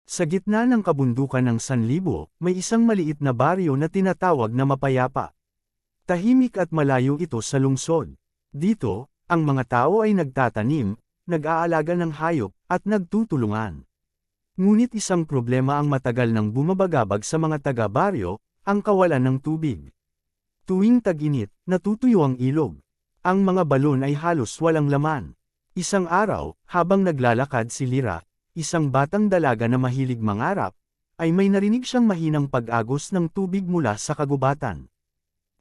Sa gitna ng kabundukan ng Sanlibo, may isang maliit na baryo na tinatawag na Mapayapa. Tahimik at malayo ito sa lungsod. Dito, ang mga tao ay nagtatanim, nag-aalaga ng hayop, at nagtutulungan. Ngunit isang problema ang matagal nang bumabagabag sa mga taga-baryo, ang kawalan ng tubig. Tuwing tag-init, natutuyo ang ilog. Ang mga balon ay halos walang laman. Isang araw, habang naglalakad si Lira, isang batang dalaga na mahilig mangarap, ay may narinig siyang mahinang pag-agos ng tubig mula sa kagubatan.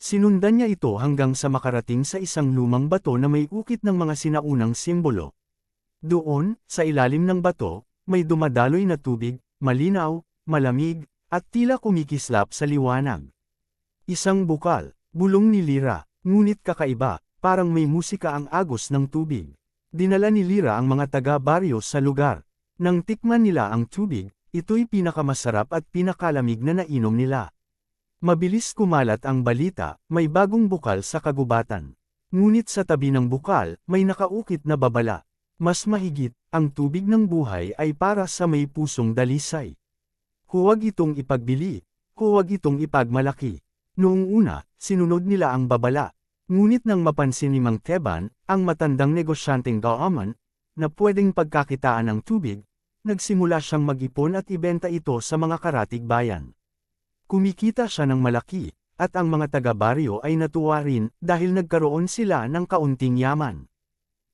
Sinundan niya ito hanggang sa makarating sa isang lumang bato na may ukit ng mga sinaunang simbolo. Doon, sa ilalim ng bato, may dumadaloy na tubig, malinaw, malamig, at tila kumikislap sa liwanag. Isang bukal, bulong ni Lira, ngunit kakaiba, parang may musika ang agos ng tubig. Dinala ni Lira ang mga taga-baryo sa lugar. Nang tikman nila ang tubig, ito'y pinakamasarap at pinakalamig na nainom nila. Mabilis kumalat ang balita, may bagong bukal sa kagubatan. Ngunit sa tabi ng bukal, may nakaukit na babala. Mas mahigit, ang tubig ng buhay ay para sa may pusong dalisay. Huwag itong ipagbili, huwag itong ipagmalaki. Noong una, sinunod nila ang babala. Ngunit nang mapansin ni Mang Teban, ang matandang negosyanteng Gaaman, na pwedeng pagkakitaan ng tubig, nagsimula siyang mag-ipon at ibenta ito sa mga karatig bayan. Kumikita siya ng malaki, at ang mga taga-baryo ay natuwa rin dahil nagkaroon sila ng kaunting yaman.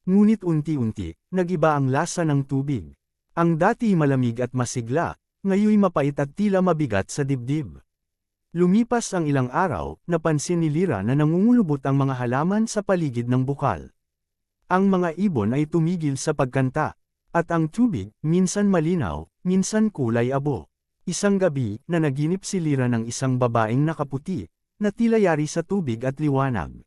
Ngunit unti-unti, nag-iba ang lasa ng tubig. Ang dati malamig at masigla, ngayon mapait at tila mabigat sa dibdib. Lumipas ang ilang araw, napansin ni Lira na nangungulubot ang mga halaman sa paligid ng bukal. Ang mga ibon ay tumigil sa pagkanta, at ang tubig, minsan malinaw, minsan kulay abo. Isang gabi, nanaginip si Lira ng isang babaeng nakaputi, na tila yari sa tubig at liwanag.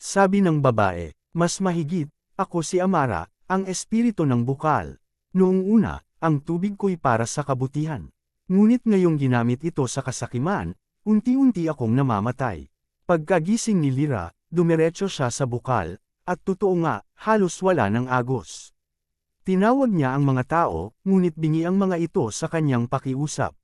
Sabi ng babae, mas mahigit, ako si Amara, ang espiritu ng bukal. Noong una, ang tubig ko'y para sa kabutihan. Ngunit ngayong ginamit ito sa kasakiman, unti-unti akong namamatay. Pagkagising ni Lira, dumiretso siya sa bukal, at totoo nga, halos wala ng agos. Tinawag niya ang mga tao, ngunit bingi ang mga ito sa kanyang pakiusap.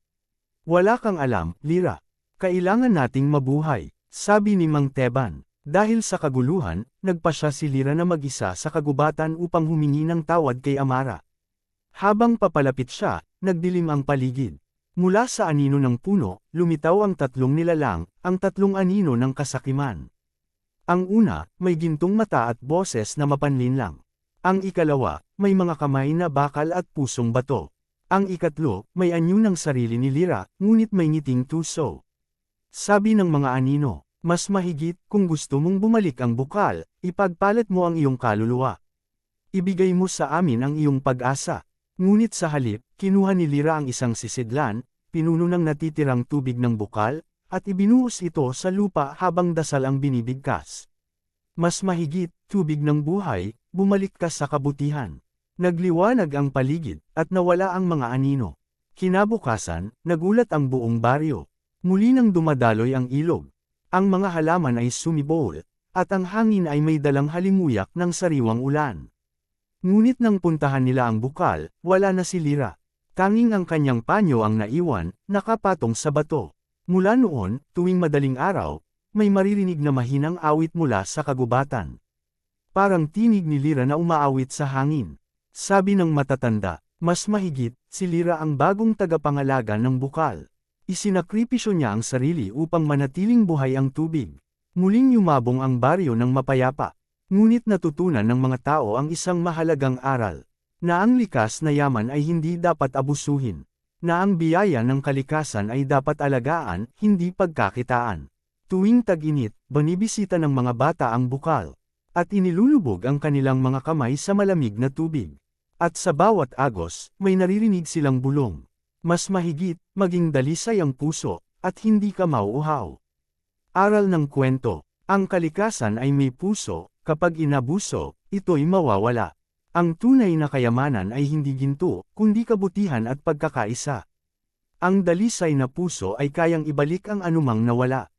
Wala kang alam, Lira. Kailangan nating mabuhay, sabi ni Mang Teban. Dahil sa kaguluhan, nagpasya si Lira na mag-isa sa kagubatan upang humingi ng tawad kay Amara. Habang papalapit siya, nagdilim ang paligid. Mula sa anino ng puno, lumitaw ang tatlong nilalang, ang tatlong anino ng kasakiman. Ang una, may gintong mata at boses na mapanlinlang. Ang ikalawa, may mga kamay na bakal at pusong bato. Ang ikatlo, may anyo ng sarili ni Lira, ngunit may ngiting tuso. Sabi ng mga anino, mas mahigit, kung gusto mong bumalik ang bukal, ipagpalit mo ang iyong kaluluwa. Ibigay mo sa amin ang iyong pag-asa. Ngunit sa halip, kinuha ni Lira ang isang sisidlan, pinuno ng natitirang tubig ng bukal, at ibinuhos ito sa lupa habang dasal ang binibigkas. Mas mahigit, tubig ng buhay, bumalik ka sa kabutihan. Nagliwanag ang paligid, at nawala ang mga anino. Kinabukasan, nagulat ang buong baryo. Muli nang dumadaloy ang ilog. Ang mga halaman ay sumibol, at ang hangin ay may dalang halimuyak ng sariwang ulan. Ngunit nang puntahan nila ang bukal, wala na si Lira. Tanging ang kanyang panyo ang naiwan, nakapatong sa bato. Mula noon, tuwing madaling araw, may maririnig na mahinang awit mula sa kagubatan. Parang tinig ni Lira na umaawit sa hangin. Sabi ng matatanda, mas mahigit, si Lira ang bagong tagapangalaga ng bukal. Isinakripisyo niya ang sarili upang manatiling buhay ang tubig. Muling yumabong ang baryo ng mapayapa. Ngunit natutunan ng mga tao ang isang mahalagang aral. Na ang likas na yaman ay hindi dapat abusuhin. Na ang biyaya ng kalikasan ay dapat alagaan, hindi pagkakitaan. Tuwing tag-init, banibisita ng mga bata ang bukal. At inilulubog ang kanilang mga kamay sa malamig na tubig. At sa bawat agos, may naririnig silang bulong. Mas mahigit, maging dalisay ang puso, at hindi ka mauuhaw. Aral ng kwento. Ang kalikasan ay may puso, kapag inabuso, ito'y mawawala. Ang tunay na kayamanan ay hindi ginto, kundi kabutihan at pagkakaisa. Ang dalisay na puso ay kayang ibalik ang anumang nawala.